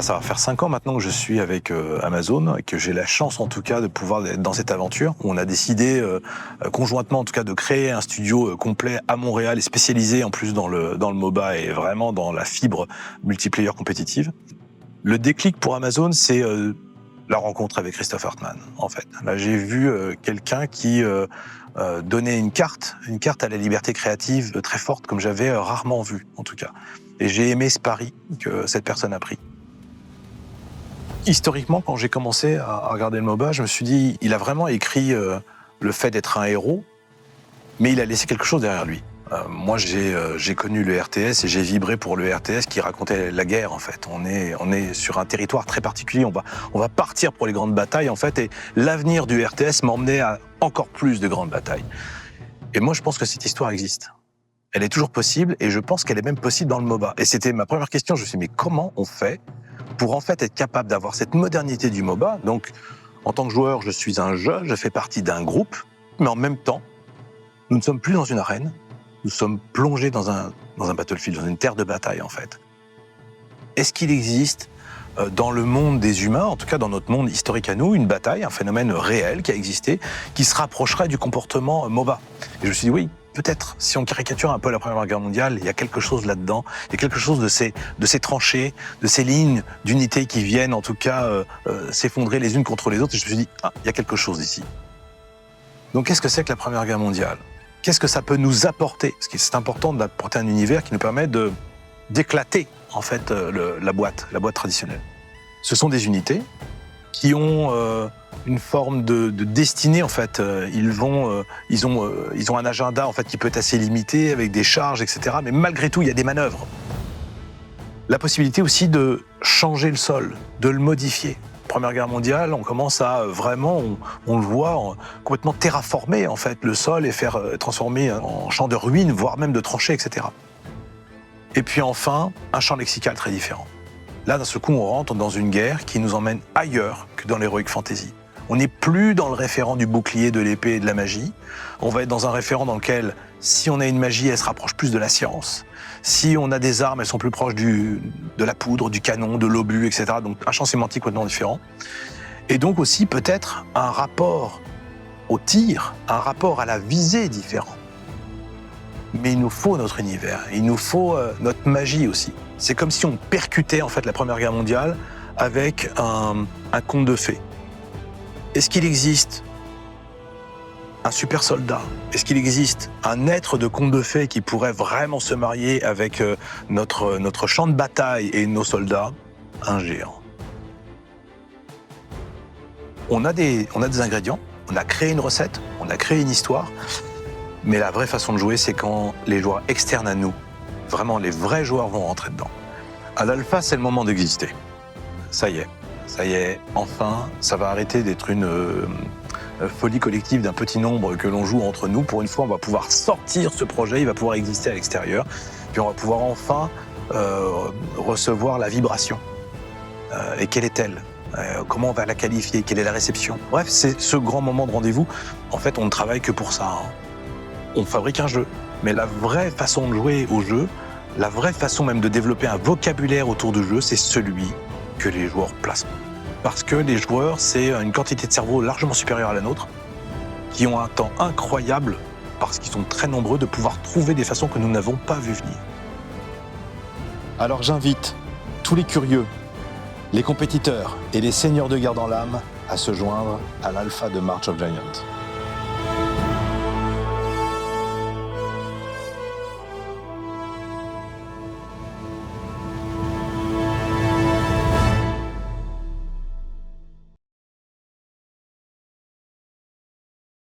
Ça va faire 5 ans maintenant que je suis avec Amazon et que j'ai la chance en tout cas de pouvoir être dans cette aventure. On a décidé conjointement en tout cas de créer un studio complet à Montréal et spécialisé en plus dans le MOBA et vraiment dans la fibre multiplayer compétitive. Le déclic pour Amazon, c'est la rencontre avec Christophe Hartmann en fait. Là j'ai vu quelqu'un qui donnait une carte à la liberté créative très forte comme j'avais rarement vu en tout cas. Et j'ai aimé ce pari que cette personne a pris. Historiquement, quand j'ai commencé à regarder le MOBA, je me suis dit, il a vraiment écrit le fait d'être un héros, mais il a laissé quelque chose derrière lui. Moi, j'ai connu le RTS et j'ai vibré pour le RTS qui racontait la guerre, en fait. On est sur un territoire très particulier, on va partir pour les grandes batailles, en fait, et l'avenir du RTS m'emmenait à encore plus de grandes batailles. Et moi, je pense que cette histoire existe. Elle est toujours possible, et je pense qu'elle est même possible dans le MOBA. Et c'était ma première question, je me suis dit, mais comment on fait pour en fait être capable d'avoir cette modernité du MOBA? Donc, en tant que joueur, je suis un jeu, je fais partie d'un groupe, mais en même temps, nous ne sommes plus dans une arène, nous sommes plongés dans un battlefield, dans une terre de bataille en fait. Est-ce qu'il existe dans le monde des humains, en tout cas dans notre monde historique à nous, une bataille, un phénomène réel qui a existé, qui se rapprocherait du comportement MOBA? Et je me suis dit oui, peut-être, si on caricature un peu la Première Guerre mondiale, il y a quelque chose là-dedans, il y a quelque chose de ces tranchées, de ces lignes d'unité qui viennent en tout cas s'effondrer les unes contre les autres, et je me suis dit, ah, il y a quelque chose ici. Donc qu'est-ce que c'est que la Première Guerre mondiale? Qu'est-ce que ça peut nous apporter? Parce que c'est important d'apporter un univers qui nous permet d'éclater en fait la boîte traditionnelle. Ce sont des unités qui ont une forme de destinée en fait. Ils ont un agenda en fait qui peut être assez limité avec des charges, etc. Mais malgré tout, il y a des manœuvres. La possibilité aussi de changer le sol, de le modifier. Première Guerre mondiale, on commence à vraiment, on le voit, complètement terraformer en fait le sol et faire transformer en champ de ruines, voire même de tranchées, etc. Et puis enfin, un champ lexical très différent. Là, d'un seul coup, on rentre dans une guerre qui nous emmène ailleurs que dans l'heroic fantasy. On n'est plus dans le référent du bouclier, de l'épée et de la magie. On va être dans un référent dans lequel, si on a une magie, elle se rapproche plus de la science. Si on a des armes, elles sont plus proches de la poudre, du canon, de l'obus, etc. Donc un champ sémantique complètement différent. Et donc aussi peut-être un rapport au tir, un rapport à la visée différent. Mais il nous faut notre univers, il nous faut notre magie aussi. C'est comme si on percutait en fait la Première Guerre mondiale avec un conte de fées. Est-ce qu'il existe un super soldat? Est-ce qu'il existe un être de conte de fées qui pourrait vraiment se marier avec notre champ de bataille et nos soldats? Un géant. On a des ingrédients, on a créé une recette, on a créé une histoire, mais la vraie façon de jouer, c'est quand les joueurs externes à nous, vraiment les vrais joueurs vont rentrer dedans. À l'alpha, c'est le moment d'exister. Ça y est, enfin, ça va arrêter d'être une folie collective d'un petit nombre que l'on joue entre nous. Pour une fois, on va pouvoir sortir ce projet, il va pouvoir exister à l'extérieur, puis on va pouvoir enfin recevoir la vibration. Et quelle est-elle? Comment on va la qualifier? Quelle est la réception? Bref, c'est ce grand moment de rendez-vous. En fait, on ne travaille que pour ça. On fabrique un jeu, mais la vraie façon de jouer au jeu, la vraie façon même de développer un vocabulaire autour du jeu, c'est celui que les joueurs placent. Parce que les joueurs, c'est une quantité de cerveau largement supérieure à la nôtre, qui ont un temps incroyable, parce qu'ils sont très nombreux, de pouvoir trouver des façons que nous n'avons pas vues venir. Alors j'invite tous les curieux, les compétiteurs et les seigneurs de guerre dans l'âme à se joindre à l'Alpha de March of Giants.